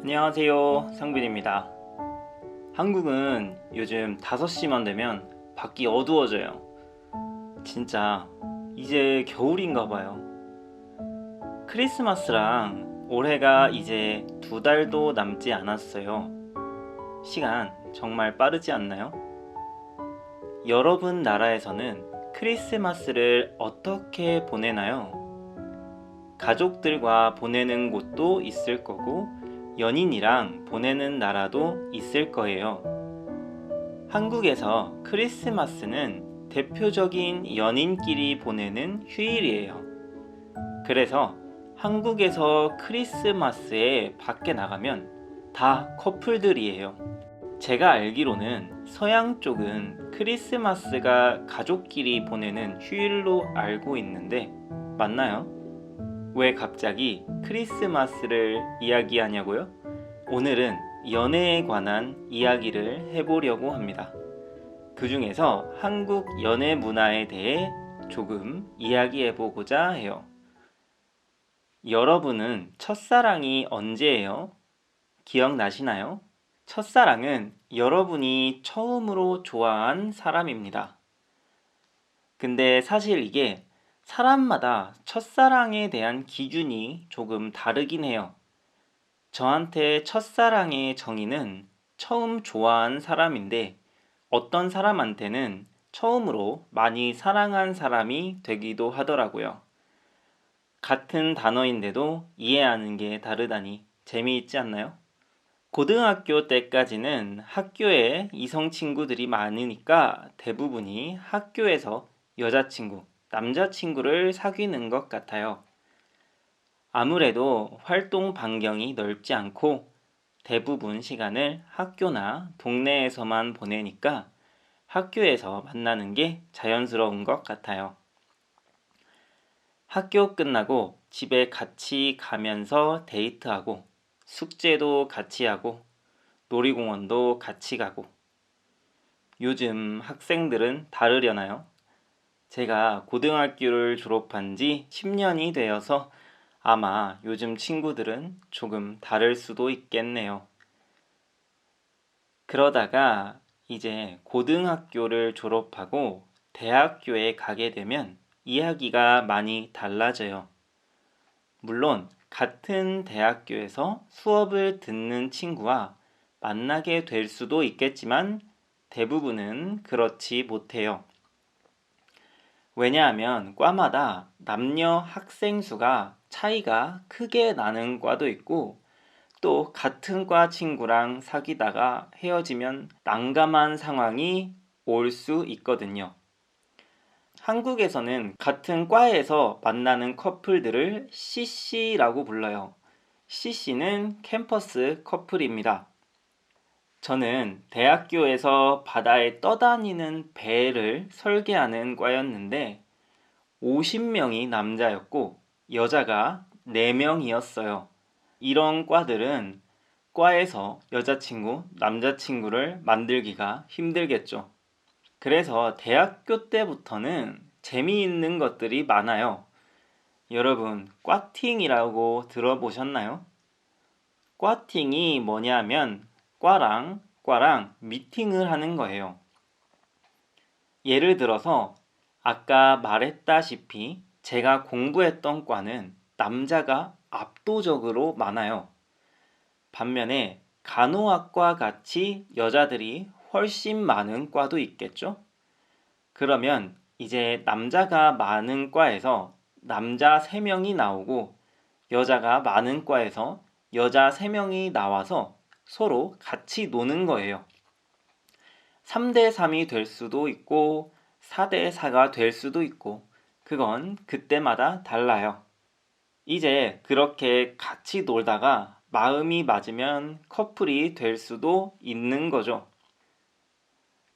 안녕하세요, 상빈입니다. 한국은 요즘 5시만 되면 밖이 어두워져요. 진짜 이제 겨울인가 봐요. 크리스마스랑 올해가 이제 2달도 남지 않았어요. 시간 정말 빠르지 않나요? 여러분 나라에서는 크리스마스를 어떻게 보내나요? 가족들과 보내는 곳도 있을 거고 연인이랑 보내는 나라도 있을 거예요. 한국에서 크리스마스는 대표적인 연인끼리 보내는 휴일이에요. 그래서 한국에서 크리스마스에 밖에 나가면 다 커플들이에요. 제가 알기로는 서양 쪽은 크리스마스가 가족끼리 보내는 휴일로 알고 있는데 맞나요? 왜 갑자기 크리스마스를 이야기하냐고요? 오늘은 연애에 관한 이야기를 해보려고 합니다. 그 중에서 한국 연애 문화에 대해 조금 이야기해보고자 해요. 여러분은 첫사랑이 언제예요? 기억나시나요? 첫사랑은 여러분이 처음으로 좋아한 사람입니다. 근데 사실 이게 사람마다 첫사랑에 대한 기준이 조금 다르긴 해요. 저한테 첫사랑의 정의는 처음 좋아한 사람인데 어떤 사람한테는 처음으로 많이 사랑한 사람이 되기도 하더라고요. 같은 단어인데도 이해하는 게 다르다니 재미있지 않나요? 고등학교 때까지는 학교에 이성 친구들이 많으니까 대부분이 학교에서 여자친구, 남자친구를 사귀는 것 같아요. 아무래도 활동 반경이 넓지 않고 대부분 시간을 학교나 동네에서만 보내니까 학교에서 만나는 게 자연스러운 것 같아요. 학교 끝나고 집에 같이 가면서 데이트하고 숙제도 같이 하고 놀이공원도 같이 가고 요즘 학생들은 다르려나요? 제가 고등학교를 졸업한 지 10년이 되어서 아마 요즘 친구들은 조금 다를 수도 있겠네요. 그러다가 이제 고등학교를 졸업하고 대학교에 가게 되면 이야기가 많이 달라져요. 물론 같은 대학교에서 수업을 듣는 친구와 만나게 될 수도 있겠지만 대부분은 그렇지 못해요. 왜냐하면 과마다 남녀 학생 수가 차이가 크게 나는 과도 있고 또 같은 과 친구랑 사귀다가 헤어지면 난감한 상황이 올 수 있거든요. 한국에서는 같은 과에서 만나는 커플들을 CC라고 불러요. CC는 캠퍼스 커플입니다. 저는 대학교에서 바다에 떠다니는 배를 설계하는 과였는데 50명이 남자였고 여자가 4명이었어요. 이런 과들은 과에서 여자친구, 남자친구를 만들기가 힘들겠죠. 그래서 대학교 때부터는 재미있는 것들이 많아요. 여러분, 과팅이라고 들어보셨나요? 과팅이 뭐냐면 과랑 미팅을 하는 거예요. 예를 들어서 아까 말했다시피 제가 공부했던 과는 남자가 압도적으로 많아요. 반면에 간호학과 같이 여자들이 훨씬 많은 과도 있겠죠? 그러면 이제 남자가 많은 과에서 남자 3명이 나오고 여자가 많은 과에서 여자 3명이 나와서 서로 같이 노는 거예요. 3대3이 될 수도 있고 4대4가 될 수도 있고 그건 그때마다 달라요. 이제 그렇게 같이 놀다가 마음이 맞으면 커플이 될 수도 있는 거죠.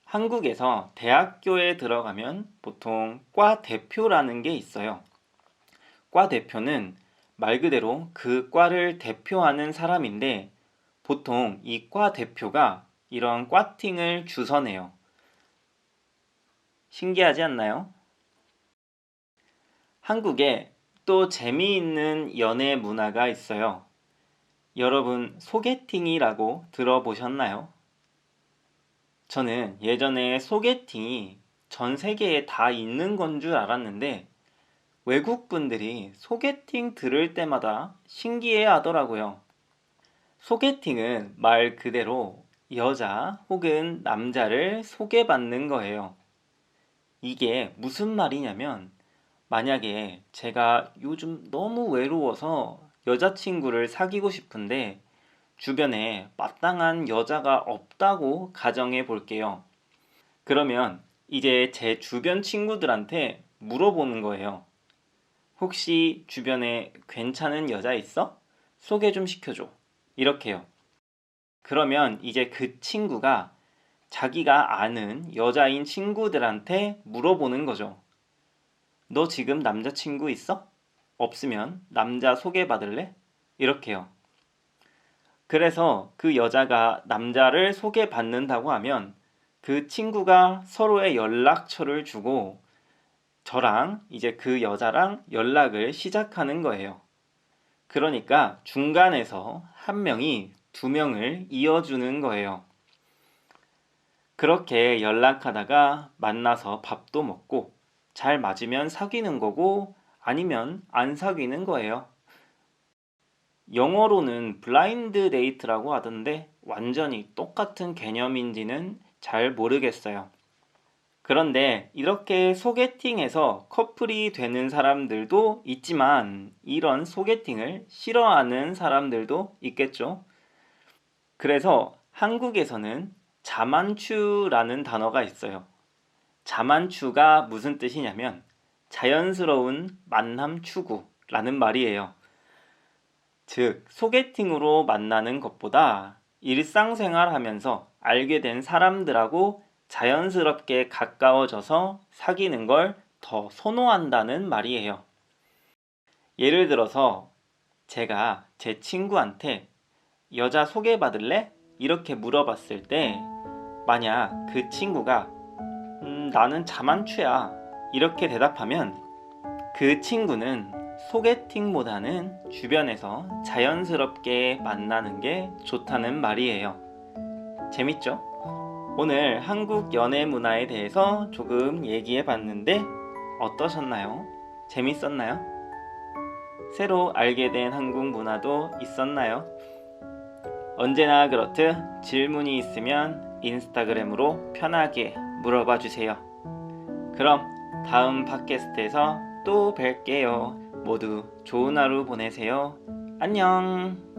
한국에서 대학교에 들어가면 보통 과 대표라는 게 있어요. 과 대표는 말 그대로 그 과를 대표하는 사람인데 보통 이 과 대표가 이런 과팅을 주선해요. 신기하지 않나요? 한국에 또 재미있는 연애 문화가 있어요. 여러분 소개팅이라고 들어보셨나요? 저는 예전에 소개팅이 전 세계에 다 있는 건 줄 알았는데 외국 분들이 소개팅 들을 때마다 신기해 하더라고요. 소개팅은 말 그대로 여자 혹은 남자를 소개받는 거예요. 이게 무슨 말이냐면 만약에 제가 요즘 너무 외로워서 여자친구를 사귀고 싶은데 주변에 마땅한 여자가 없다고 가정해 볼게요. 그러면 이제 제 주변 친구들한테 물어보는 거예요. 혹시 주변에 괜찮은 여자 있어? 소개 좀 시켜줘. 이렇게요. 그러면 이제 그 친구가 자기가 아는 여자인 친구들한테 물어보는 거죠. 너 지금 남자친구 있어? 없으면 남자 소개받을래? 이렇게요. 그래서 그 여자가 남자를 소개받는다고 하면 그 친구가 서로의 연락처를 주고 저랑 이제 그 여자랑 연락을 시작하는 거예요. 그러니까 중간에서 한 명이 두 명을 이어주는 거예요. 그렇게 연락하다가 만나서 밥도 먹고 잘 맞으면 사귀는 거고 아니면 안 사귀는 거예요. 영어로는 블라인드 데이트라고 하던데 완전히 똑같은 개념인지는 잘 모르겠어요. 그런데 이렇게 소개팅에서 커플이 되는 사람들도 있지만 이런 소개팅을 싫어하는 사람들도 있겠죠. 그래서 한국에서는 자만추라는 단어가 있어요. 자만추가 무슨 뜻이냐면 자연스러운 만남 추구라는 말이에요. 즉, 소개팅으로 만나는 것보다 일상생활 하면서 알게 된 사람들하고 자연스럽게 가까워져서 사귀는 걸 더 선호한다는 말이에요. 예를 들어서 제가 제 친구한테 여자 소개받을래? 이렇게 물어봤을 때 만약 그 친구가 나는 자만추야 이렇게 대답하면 그 친구는 소개팅보다는 주변에서 자연스럽게 만나는 게 좋다는 말이에요. 재밌죠? 오늘 한국 연애 문화에 대해서 조금 얘기해 봤는데 어떠셨나요? 재밌었나요? 새로 알게 된 한국 문화도 있었나요? 언제나 그렇듯 질문이 있으면 인스타그램으로 편하게 물어봐 주세요. 그럼 다음 팟캐스트에서 또 뵐게요. 모두 좋은 하루 보내세요. 안녕!